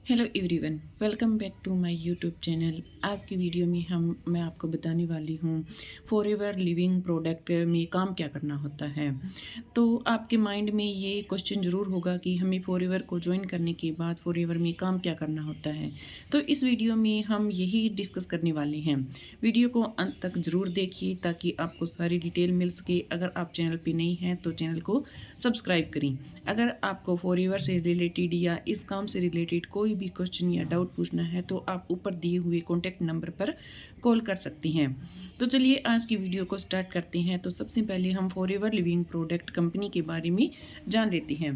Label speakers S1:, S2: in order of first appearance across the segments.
S1: Hello everyone, welcome back to my YouTube channel. आज की video में मैं आपको बताने वाली हूँ फॉरएवर लिविंग प्रोडक्ट में काम क्या करना होता है। तो आपके माइंड में ये क्वेश्चन ज़रूर होगा कि हमें फॉरएवर को ज्वाइन करने के बाद फॉरएवर में काम क्या करना होता है। तो इस वीडियो में हम यही डिस्कस करने वाले हैं। वीडियो को अंत तक ज़रूर देखिए ताकि आपको सारी डिटेल मिल सके। अगर आप चैनल पर नई हैं तो चैनल को सब्सक्राइब करें। अगर आपको फॉरएवर से रिलेटेड या इस काम से रिलेटेड कोई भी क्वेश्चन या डाउट पूछना है तो आप ऊपर दिए हुए कॉन्टैक्ट नंबर पर कॉल कर सकती हैं। तो चलिए आज की वीडियो को स्टार्ट करते हैं। तो सबसे पहले हम फॉरएवर लिविंग प्रोडक्ट कंपनी के बारे में जान लेते हैं।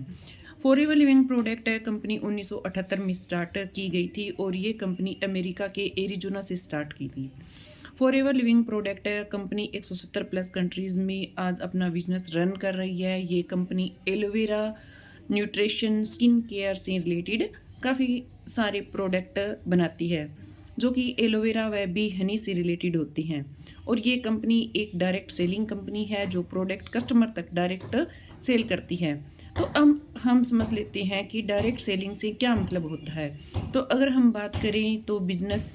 S1: फॉरएवर लिविंग प्रोडक्ट कंपनी 1978 में स्टार्ट की गई थी और ये कंपनी अमेरिका के एरिजोना से स्टार्ट की थी। Forever living product company 170 plus countries में आज अपना बिजनेस रन कर रही है। ये company aloe vera, nutrition, skin care से रिलेटेड काफ़ी सारे प्रोडक्ट बनाती है जो कि एलोवेरा व बी हनी से रिलेटेड होती हैं। और ये कंपनी एक डायरेक्ट सेलिंग कंपनी है जो प्रोडक्ट कस्टमर तक डायरेक्ट सेल करती है। तो अब हम समझ लेते हैं कि डायरेक्ट सेलिंग से क्या मतलब होता है। तो अगर हम बात करें तो बिजनेस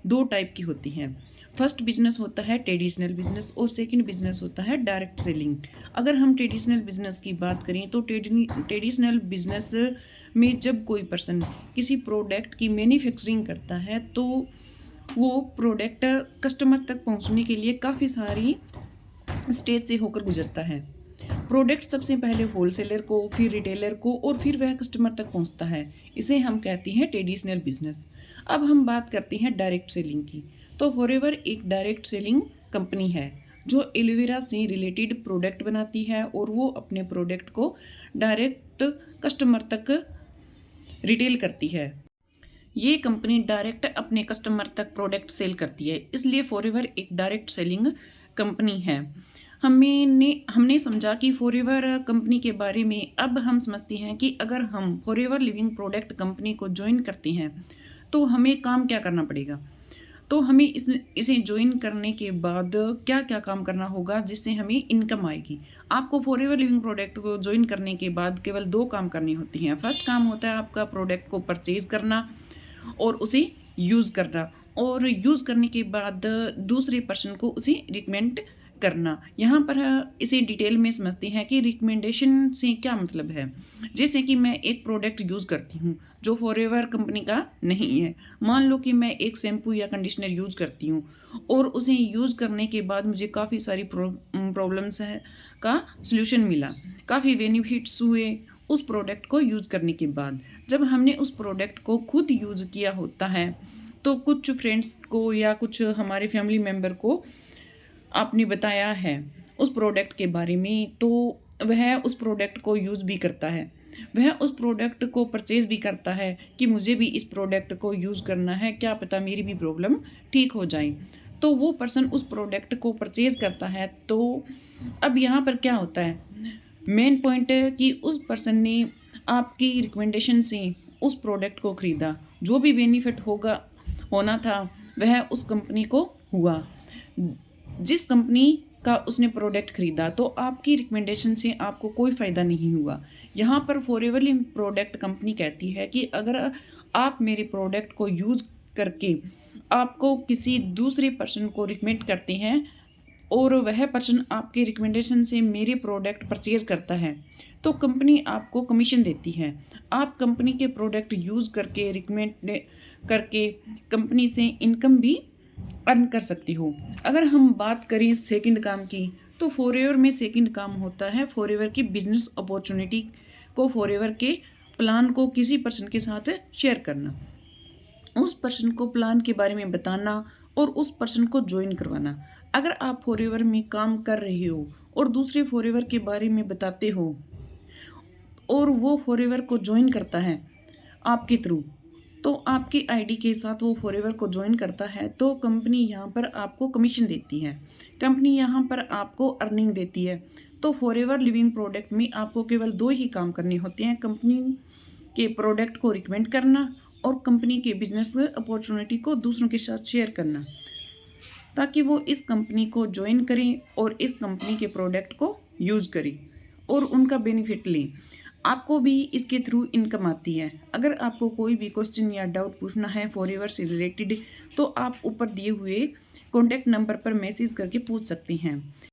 S1: दो टाइप की होती हैं। फर्स्ट बिजनेस होता है ट्रेडिशनल बिजनेस और सेकंड बिजनेस होता है डायरेक्ट सेलिंग। अगर हम ट्रेडिशनल बिजनेस की बात करें तो ट्रेडिशनल बिजनेस में जब कोई पर्सन किसी प्रोडक्ट की मैन्युफैक्चरिंग करता है तो वो प्रोडक्ट कस्टमर तक पहुंचने के लिए काफ़ी सारी स्टेज से होकर गुजरता है। प्रोडक्ट सबसे पहले होलसेलर को, फिर रिटेलर को और फिर वह कस्टमर तक पहुंचता है। इसे हम कहते हैं ट्रेडिशनल बिजनेस। अब हम बात करते हैं डायरेक्ट सेलिंग की। तो फॉरएवर एक डायरेक्ट सेलिंग कंपनी है जो एलोवेरा से रिलेटेड प्रोडक्ट बनाती है और वो अपने प्रोडक्ट को डायरेक्ट कस्टमर तक रिटेल करती है। ये कंपनी डायरेक्ट अपने कस्टमर तक प्रोडक्ट सेल करती है, इसलिए फॉरएवर एक डायरेक्ट सेलिंग कंपनी है। हमने समझा कि फॉरएवर कंपनी के बारे में। अब हम समझते हैं कि अगर हम फॉरएवर लिविंग प्रोडक्ट कंपनी को ज्वाइन करते हैं तो हमें काम क्या करना पड़ेगा। तो हमें इसे ज्वाइन करने के बाद क्या क्या काम करना होगा जिससे हमें इनकम आएगी। आपको फॉरएवर लिविंग प्रोडक्ट को ज्वाइन करने के बाद केवल दो काम करने होते हैं। फर्स्ट काम होता है आपका प्रोडक्ट को परचेज करना और उसे यूज़ करना, और यूज़ करने के बाद दूसरे पर्सन को उसे रिकमेंड करना। यहाँ पर इसे डिटेल में समझते हैं कि रिकमेंडेशन से क्या मतलब है। जैसे कि मैं एक प्रोडक्ट यूज़ करती हूँ जो फॉरएवर कंपनी का नहीं है। मान लो कि मैं एक शैम्पू या कंडीशनर यूज़ करती हूँ और उसे यूज़ करने के बाद मुझे काफ़ी सारी प्रॉब्लम्स है का सल्यूशन मिला, काफ़ी बेनिफिट्स हुए उस प्रोडक्ट को यूज़ करने के बाद। जब हमने उस प्रोडक्ट को खुद यूज़ किया होता है तो कुछ फ्रेंड्स को या कुछ हमारे फैमिली मेम्बर को आपने बताया है उस प्रोडक्ट के बारे में, तो वह उस प्रोडक्ट को यूज़ भी करता है। वह उस प्रोडक्ट को परचेज़ भी करता है कि मुझे भी इस प्रोडक्ट को यूज़ करना है, क्या पता मेरी भी प्रॉब्लम ठीक हो जाए। तो वो पर्सन उस प्रोडक्ट को परचेज़ करता है। तो अब यहाँ पर क्या होता है, मेन पॉइंट है कि उस पर्सन ने आपकी रिकमेंडेशन से उस प्रोडक्ट को ख़रीदा। जो भी बेनिफिट होना था वह उस कंपनी को हुआ। जिस कंपनी का उसने प्रोडक्ट खरीदा तो आपकी रिकमेंडेशन से आपको कोई फ़ायदा नहीं हुआ। यहाँ पर फॉरएवर लिविंग प्रोडक्ट कंपनी कहती है कि अगर आप मेरे प्रोडक्ट को यूज़ करके आपको किसी दूसरे पर्सन को रिकमेंड करते हैं और वह पर्सन आपके रिकमेंडेशन से मेरे प्रोडक्ट परचेज़ करता है तो कंपनी आपको कमीशन देती है। आप कंपनी के प्रोडक्ट यूज़ करके रिकमेंड करके कंपनी से इनकम भी अर्न कर सकती हो। अगर हम बात करें सेकंड काम की तो फॉरएवर में सेकंड काम होता है फॉरएवर की बिजनेस अपॉर्चुनिटी को, फॉरएवर के प्लान को किसी पर्सन के साथ शेयर करना, उस पर्सन को प्लान के बारे में बताना और उस पर्सन को ज्वाइन करवाना। अगर आप फॉरएवर में काम कर रहे हो और दूसरे फॉरएवर के बारे में बताते हो और वो फॉरएवर को ज्वाइन करता है आपके थ्रू, तो आपकी आईडी के साथ वो फॉरएवर को ज्वाइन करता है तो कंपनी यहाँ पर आपको कमीशन देती है। कंपनी यहाँ पर आपको अर्निंग देती है। तो फॉरएवर लिविंग प्रोडक्ट में आपको केवल दो ही काम करने होते हैं, कंपनी के प्रोडक्ट को रिकमेंड करना और कंपनी के बिजनेस अपॉर्चुनिटी को दूसरों के साथ शेयर करना ताकि वो इस कंपनी को ज्वाइन करें और इस कंपनी के प्रोडक्ट को यूज़ करें और उनका बेनिफिट लें। आपको भी इसके थ्रू इनकम आती है। अगर आपको कोई भी क्वेश्चन या डाउट पूछना है फॉरएवर से रिलेटेड, तो आप ऊपर दिए हुए कॉन्टैक्ट नंबर पर मैसेज करके पूछ सकते हैं।